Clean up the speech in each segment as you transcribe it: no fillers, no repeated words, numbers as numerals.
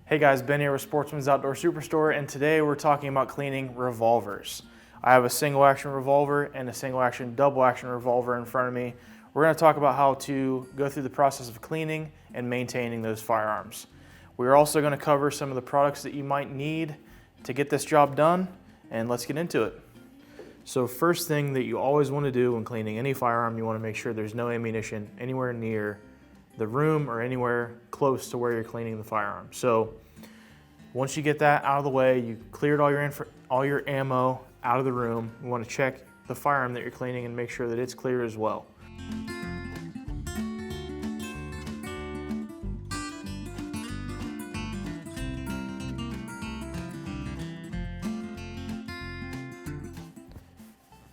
Hey guys, Ben here with Sportsman's Outdoor Superstore, and today we're talking about cleaning revolvers. I have a single action revolver and a single action double action revolver in front of me. We're going to talk about how to go through the process of cleaning and maintaining those firearms. We're also going to cover some of the products that you might need to get this job done, and let's get into it. So first thing that you always want to do when cleaning any firearm, you want to make sure there's no ammunition anywhere near the room or anywhere close to where you're cleaning the firearm. So once you get that out of the way, you cleared all your ammo out of the room. You want to check the firearm that you're cleaning and make sure that it's clear as well.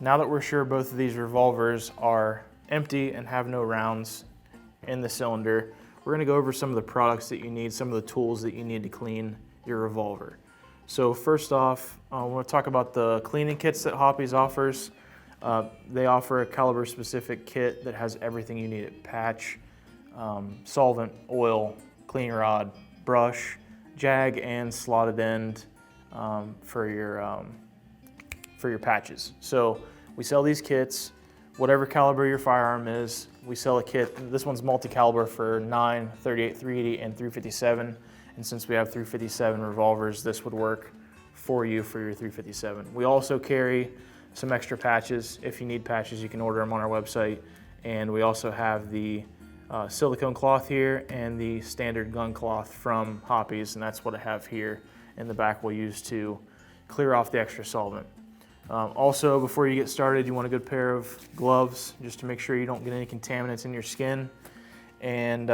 Now that we're sure both of these revolvers are empty and have no rounds in the cylinder, we're going to go over some of the products that you need, some of the tools that you need to clean your revolver. So first off, I want to talk about the cleaning kits that Hoppe's offers. They offer a caliber specific kit that has everything you need: patch, solvent, oil, cleaning rod, brush, jag, and slotted end for your patches. So we sell these kits, whatever caliber your firearm is. We sell a kit. This one's multi-caliber for 9, 38, 380, and 357. And since we have 357 revolvers, this would work for you for your 357. We also carry some extra patches. If you need patches, you can order them on our website. And we also have the silicone cloth here and the standard gun cloth from Hoppe's, and that's what I have here in the back we'll use to clear off the extra solvent. Also, before you get started, you want a good pair of gloves just to make sure you don't get any contaminants in your skin. And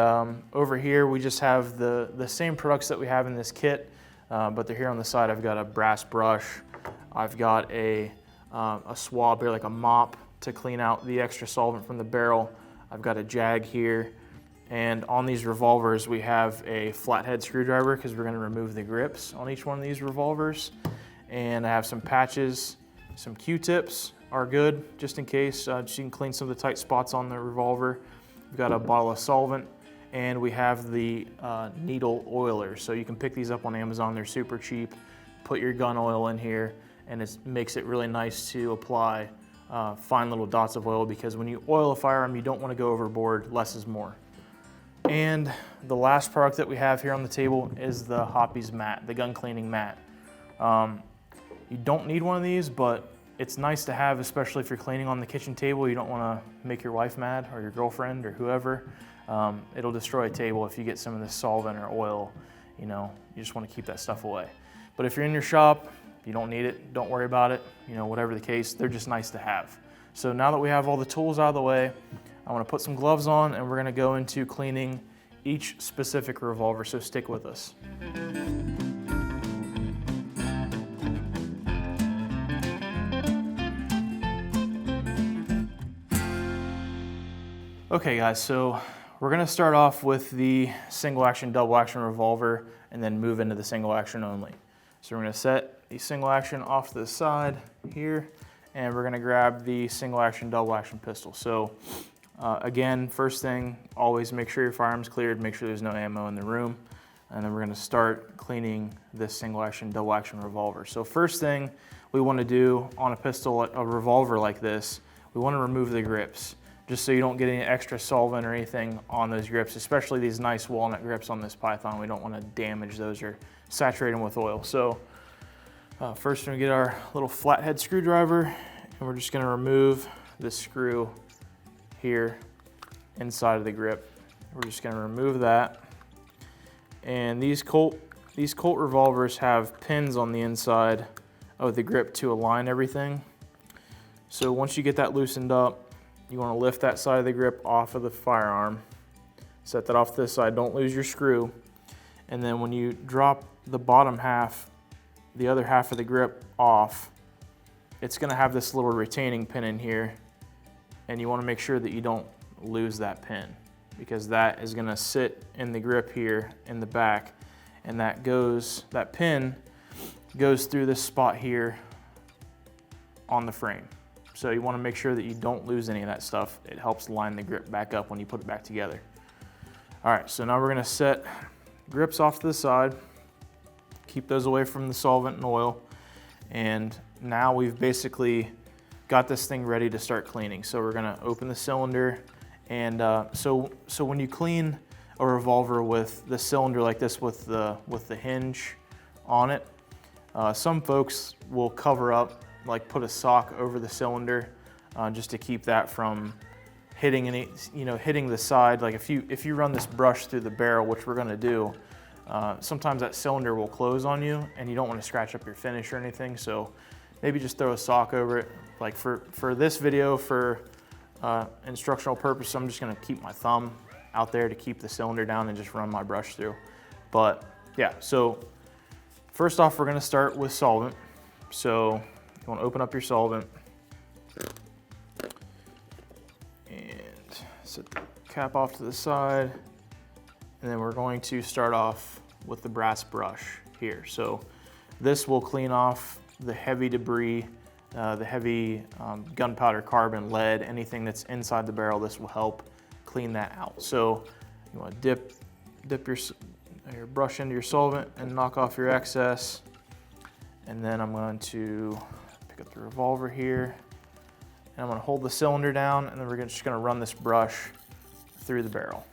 over here we just have the same products that we have in this kit, but they're here on the side. I've got a brass brush, I've got a swab here, like a mop to clean out the extra solvent from the barrel. I've got a jag here, and on these revolvers we have a flathead screwdriver because we're going to remove the grips on each one of these revolvers. And I have some patches. Some Q-tips are good, just in case, so you can clean some of the tight spots on the revolver. We've got a bottle of solvent, and we have the needle oilers. So you can pick these up on Amazon, they're super cheap. Put your gun oil in here, and it makes it really nice to apply fine little dots of oil, because when you oil a firearm, you don't want to go overboard. Less is more. And the last product that we have here on the table is the Hoppe's mat, the gun cleaning mat. You don't need one of these, but it's nice to have, especially if you're cleaning on the kitchen table. You don't want to make your wife mad or your girlfriend or whoever. It'll destroy a table if you get some of this solvent or oil. You just want to keep that stuff away. But if you're in your shop, you don't need it, don't worry about it. Whatever the case, they're just nice to have. So now that we have all the tools out of the way, I want to put some gloves on, and we're going to go into cleaning each specific revolver, so stick with us. Okay guys, so we're going to start off with the single action, double action revolver, and then move into the single action only. So we're going to set the single action off to the side here, and we're going to grab the single action, double action pistol. So again, first thing, always make sure your firearm's cleared, make sure there's no ammo in the room, and then we're going to start cleaning this single action, double action revolver. So first thing we want to do on a pistol, a revolver like this, we want to remove the grips, just so you don't get any extra solvent or anything on those grips, especially these nice walnut grips on this Python. We don't want to damage those or saturate them with oil. So first we're going to get our little flathead screwdriver, and we're just going to remove the screw here inside of the grip. We're just going to remove that. And these Colt revolvers have pins on the inside of the grip to align everything. So once you get that loosened up, you want to lift that side of the grip off of the firearm, set that off to this side, don't lose your screw, and then when you drop the bottom half, the other half of the grip off, it's going to have this little retaining pin in here, and you want to make sure that you don't lose that pin, because that is going to sit in the grip here in the back, and that pin goes through this spot here on the frame. So you want to make sure that you don't lose any of that stuff. It helps line the grip back up when you put it back together. All right, so now we're going to set grips off to the side. keep those away from the solvent and oil. And now we've basically got this thing ready to start cleaning. So we're gonna open the cylinder, and so when you clean a revolver with the cylinder like this with the hinge on it, some folks will cover up, like put a sock over the cylinder just to keep that from hitting any, hitting the side. Like if you run this brush through the barrel, which we're gonna do, sometimes that cylinder will close on you and you don't want to scratch up your finish or anything. So maybe just throw a sock over it. Like for this video, for instructional purpose, I'm just gonna keep my thumb out there to keep the cylinder down and just run my brush through. But yeah, so first off, we're gonna start with solvent. So you wanna open up your solvent and set the cap off to the side. And then we're going to start off with the brass brush here. So this will clean off the heavy debris, the heavy gunpowder, carbon, lead, anything that's inside the barrel. This will help clean that out. So you want to dip your brush into your solvent and knock off your excess. And then I'm going to pick up the revolver here, and I'm going to hold the cylinder down, and then we're just going to run this brush through the barrel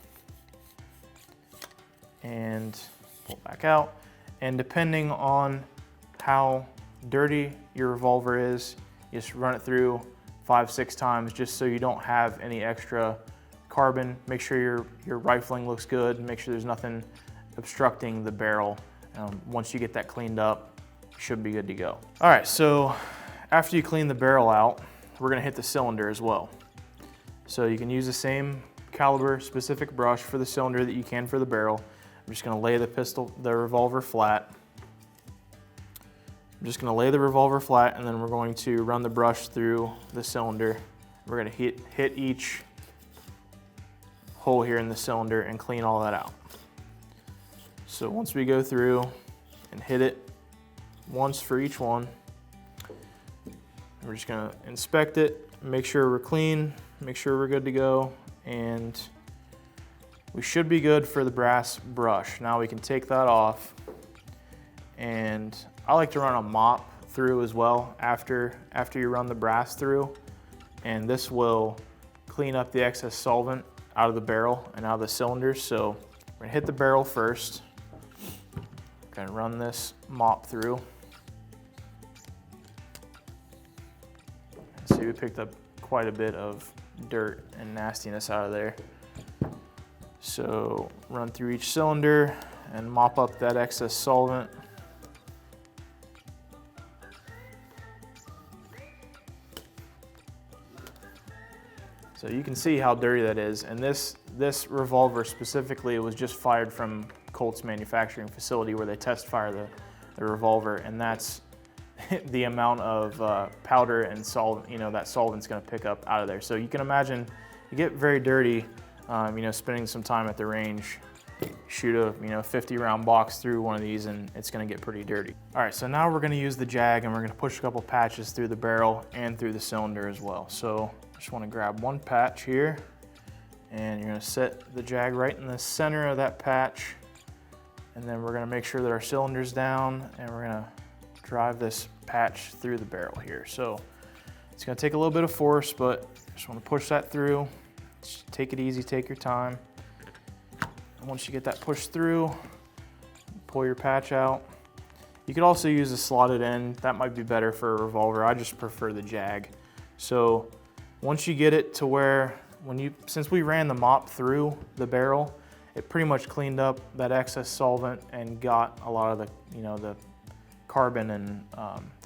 and pull it back out. And depending on how dirty your revolver is, you just run it through 5-6 times just so you don't have any extra carbon. Make sure your rifling looks good, make sure there's nothing obstructing the barrel. Once you get that cleaned up, you should be good to go. All right, so after you clean the barrel out, we're gonna hit the cylinder as well. So you can use the same caliber specific brush for the cylinder that you can for the barrel. I'm just gonna lay the revolver flat. I'm just gonna lay the revolver flat, and then we're going to run the brush through the cylinder. We're gonna hit each hole here in the cylinder and clean all that out. So once we go through and hit it once for each one, we're just gonna inspect it, make sure we're clean, make sure we're good to go, and we should be good for the brass brush. Now we can take that off, and I like to run a mop through as well after you run the brass through, and this will clean up the excess solvent out of the barrel and out of the cylinders. So we're gonna hit the barrel first. We're gonna run this mop through. And see, we picked up quite a bit of dirt and nastiness out of there. So run through each cylinder and mop up that excess solvent. So you can see how dirty that is. And this revolver specifically was just fired from Colt's manufacturing facility where they test fire the revolver, and that's the amount of powder and solvent, that solvent's gonna pick up out of there. So you can imagine, you get very dirty, spending some time at the range, shoot a 50 round box through one of these, and it's gonna get pretty dirty. All right, so now we're gonna use the jag, and we're gonna push a couple patches through the barrel and through the cylinder as well. So I just wanna grab one patch here, and you're gonna set the jag right in the center of that patch, and then we're gonna make sure that our cylinder's down, and we're gonna drive this patch through the barrel here. So it's gonna take a little bit of force, but just wanna push that through. Just take it easy, take your time. And once you get that pushed through, pull your patch out. You could also use a slotted end. That might be better for a revolver. I just prefer the jag. So once you get it to where, since we ran the mop through the barrel, it pretty much cleaned up that excess solvent and got a lot of the carbon and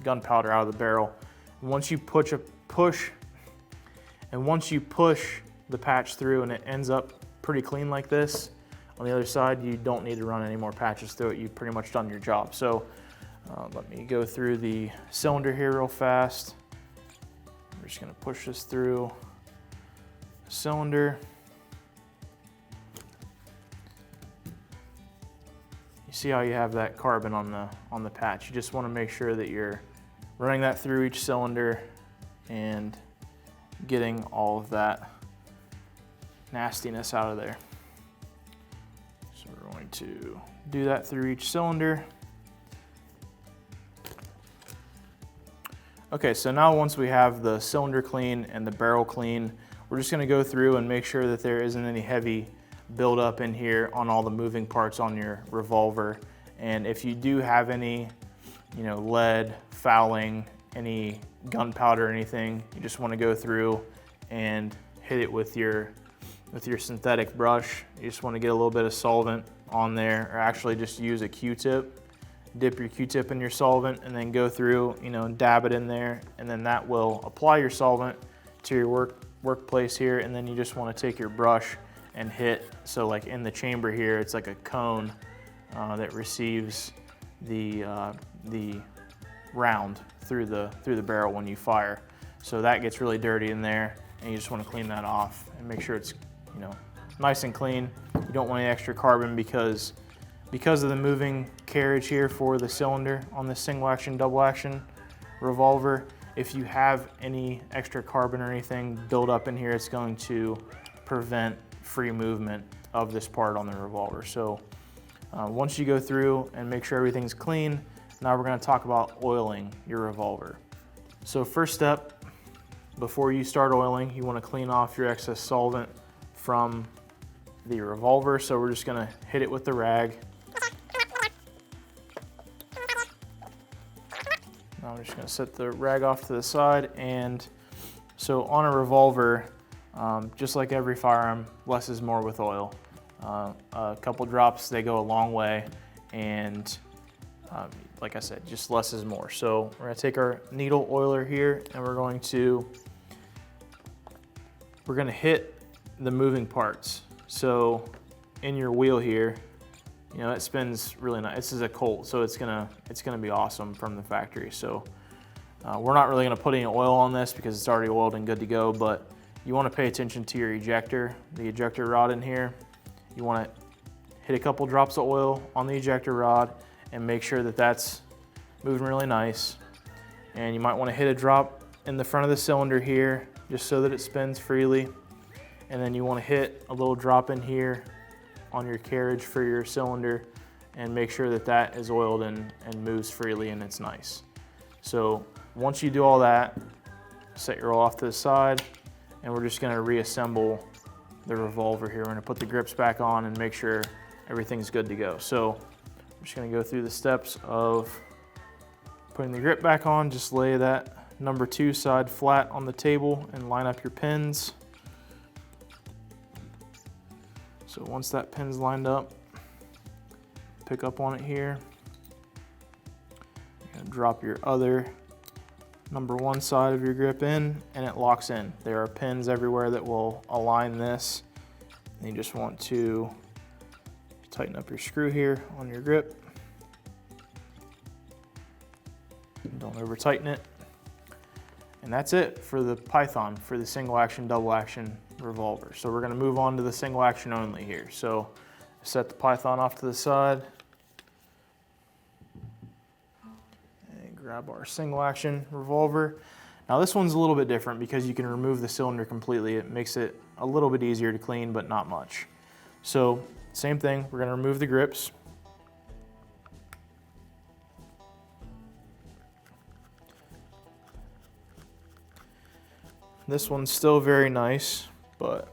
gunpowder out of the barrel. And once you push the patch through and it ends up pretty clean like this, on the other side, you don't need to run any more patches through it. You've pretty much done your job. So let me go through the cylinder here real fast. We're just gonna push this through the cylinder. You see how you have that carbon on the patch. You just wanna make sure that you're running that through each cylinder and getting all of that nastiness out of there. So we're going to do that through each cylinder. Okay, so now once we have the cylinder clean and the barrel clean, we're just gonna go through and make sure that there isn't any heavy buildup in here on all the moving parts on your revolver. And if you do have any, lead, fouling, any gunpowder or anything, you just wanna go through and hit it with your synthetic brush. You just wanna get a little bit of solvent on there, or actually just use a Q-tip. Dip your Q-tip in your solvent and then go through, dab it in there, and then that will apply your solvent to your workplace here. And then you just want to take your brush and hit, so like in the chamber here, it's like a cone that receives the round through the barrel when you fire. So that gets really dirty in there, and you just want to clean that off and make sure it's nice and clean. You don't want any extra carbon because of the moving carriage here for the cylinder on this single action, double action revolver. If you have any extra carbon or anything build up in here, it's going to prevent free movement of this part on the revolver. So once you go through and make sure everything's clean, now we're going to talk about oiling your revolver. So first step, before you start oiling, you want to clean off your excess solvent from the revolver. So we're just going to hit it with the rag. Now I'm just going to set the rag off to the side. And so on a revolver, just like every firearm, less is more with oil. A couple drops, they go a long way, and like I said, just less is more. So we're going to take our needle oiler here, and we're going to hit the moving parts. So in your wheel here, it spins really nice. This is a Colt, so it's gonna be awesome from the factory. So we're not really gonna put any oil on this because it's already oiled and good to go, but you wanna pay attention to your ejector, the ejector rod in here. You wanna hit a couple drops of oil on the ejector rod and make sure that that's moving really nice. And you might wanna hit a drop in the front of the cylinder here just so that it spins freely. And then you wanna hit a little drop in here on your carriage for your cylinder and make sure that that is oiled and moves freely and it's nice. So once you do all that, set your oil off to the side, and we're just gonna reassemble the revolver here. We're gonna put the grips back on and make sure everything's good to go. So I'm just gonna go through the steps of putting the grip back on. Just lay that number 2 side flat on the table and line up your pins. So once that pin's lined up, pick up on it here. You're gonna drop your other number 1 side of your grip in, and it locks in. There are pins everywhere that will align this. And you just want to tighten up your screw here on your grip. Don't over tighten it. And that's it for the Python, for the single action, double action revolver. So we're gonna move on to the single action only here. So set the Python off to the side. And grab our single action revolver. Now this one's a little bit different because you can remove the cylinder completely. It makes it a little bit easier to clean, but not much. So same thing, we're gonna remove the grips. This one's still very nice, but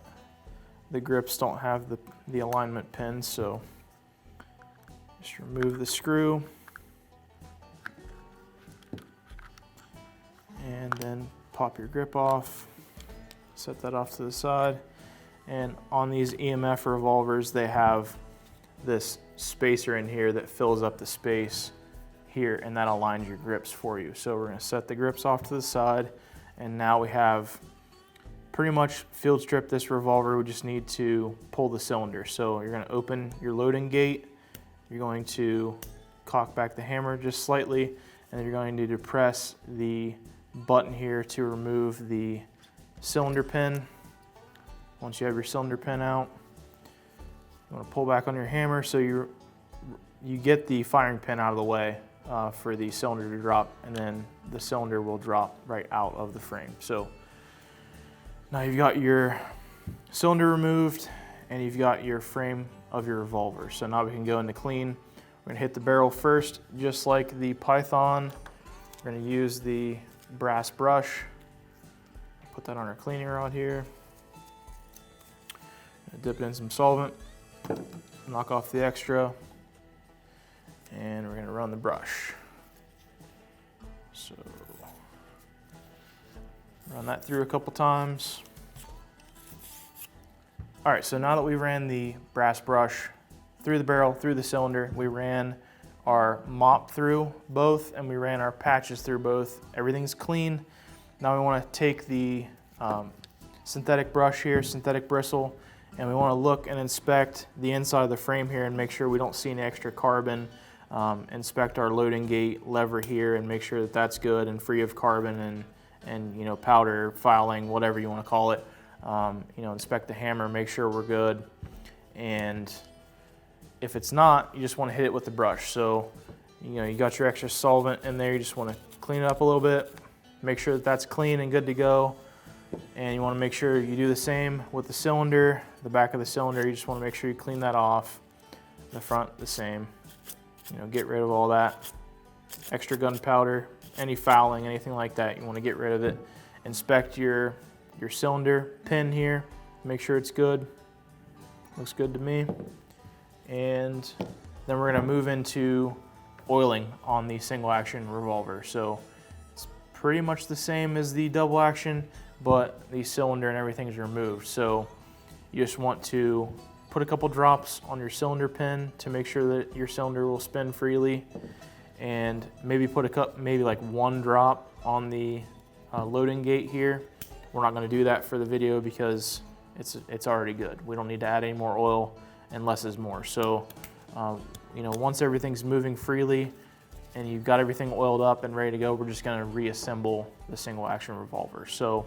the grips don't have the alignment pins, so just remove the screw and then pop your grip off, set that off to the side. And on these EMF revolvers, they have this spacer in here that fills up the space here, and that aligns your grips for you. So we're gonna set the grips off to the side, and now we have pretty much field stripped this revolver. We just need to pull the cylinder. So you're gonna open your loading gate, you're going to cock back the hammer just slightly, and then you're going to depress the button here to remove the cylinder pin. Once you have your cylinder pin out, you wanna pull back on your hammer so you get the firing pin out of the way for the cylinder to drop, and then the cylinder will drop right out of the frame. So now you've got your cylinder removed and you've got your frame of your revolver. So now we can go into clean. We're gonna hit the barrel first, just like the Python. We're gonna use the brass brush. Put that on our cleaning rod here. Dip it in some solvent, knock off the extra, and we're gonna run the brush. So run that through a couple times. All right, so now that we ran the brass brush through the barrel, through the cylinder, we ran our mop through both, and we ran our patches through both. Everything's clean. Now we want to take the synthetic brush here, synthetic bristle, and we want to look and inspect the inside of the frame here and make sure we don't see any extra carbon. Inspect our loading gate lever here and make sure that that's good and free of carbon and you know, powder, filing, whatever you want to call it. You know, inspect the hammer, make sure we're good. And if it's not, you just want to hit it with the brush. So, you know, you got your extra solvent in there, you just want to clean it up a little bit, make sure that that's clean and good to go. And you want to make sure you do the same with the cylinder, the back of the cylinder. You just want to make sure you clean that off. The front, the same. You know, get rid of all that extra gunpowder, any fouling, anything like that. You want to get rid of it. Inspect your cylinder pin here. Make sure it's good. Looks good to me. And then we're going to move into oiling on the single action revolver. So it's pretty much the same as the double action, but the cylinder and everything is removed. So you just want to put a couple drops on your cylinder pin to make sure that your cylinder will spin freely, and maybe put maybe like one drop on the loading gate here. We're not going to do that for the video because it's already good. We don't need to add any more oil, and less is more. So you know, once everything's moving freely and you've got everything oiled up and ready to go, we're just going to reassemble the single action revolver. So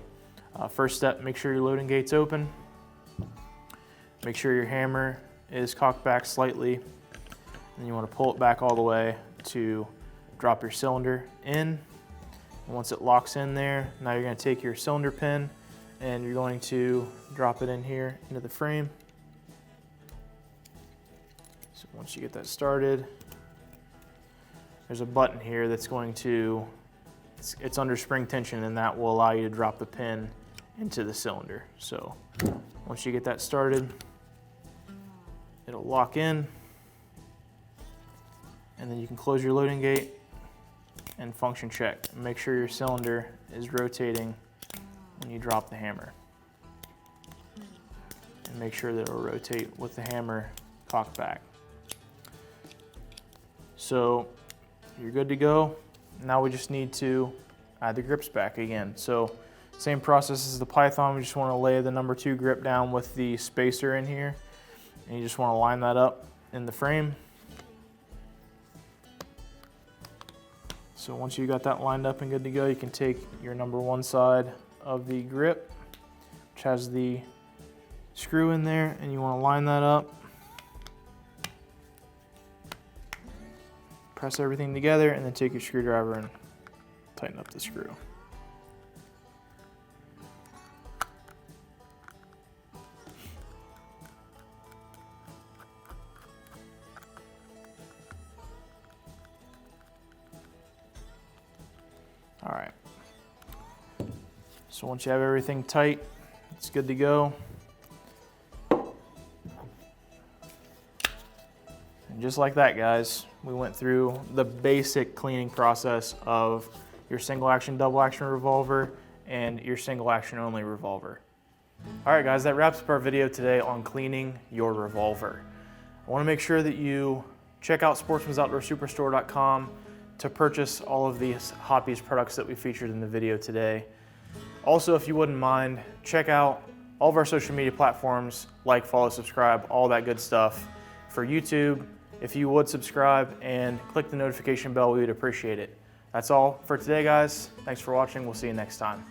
first step, make sure your loading gate's open. Make sure your hammer is cocked back slightly, and you want to pull it back all the way to drop your cylinder in. And once it locks in there, now you're going to take your cylinder pin and you're going to drop it in here into the frame. So once you get that started, there's a button here that's going to, it's under spring tension, and that will allow you to drop the pin into the cylinder. So once you get that started, it'll lock in, and then you can close your loading gate and function check. Make sure your cylinder is rotating when you drop the hammer. And make sure that it'll rotate with the hammer cocked back. So you're good to go. Now we just need to add the grips back again. So same process as the Python. We just want to lay the number 2 grip down with the spacer in here, and you just want to line that up in the frame. So once you got that lined up and good to go, you can take your number 1 side of the grip, which has the screw in there, and you want to line that up. Press everything together, and then take your screwdriver and tighten up the screw. All right. So once you have everything tight, it's good to go. And just like that, guys, we went through the basic cleaning process of your single action, double action revolver and your single action only revolver. All right, guys, that wraps up our video today on cleaning your revolver. I want to make sure that you check out sportsmansoutdoorsuperstore.com to purchase all of these Hobbies products that we featured in the video today. Also, if you wouldn't mind, check out all of our social media platforms, like, follow, subscribe, all that good stuff. For YouTube, if you would subscribe and click the notification bell, we would appreciate it. That's all for today, guys. Thanks for watching. We'll see you next time.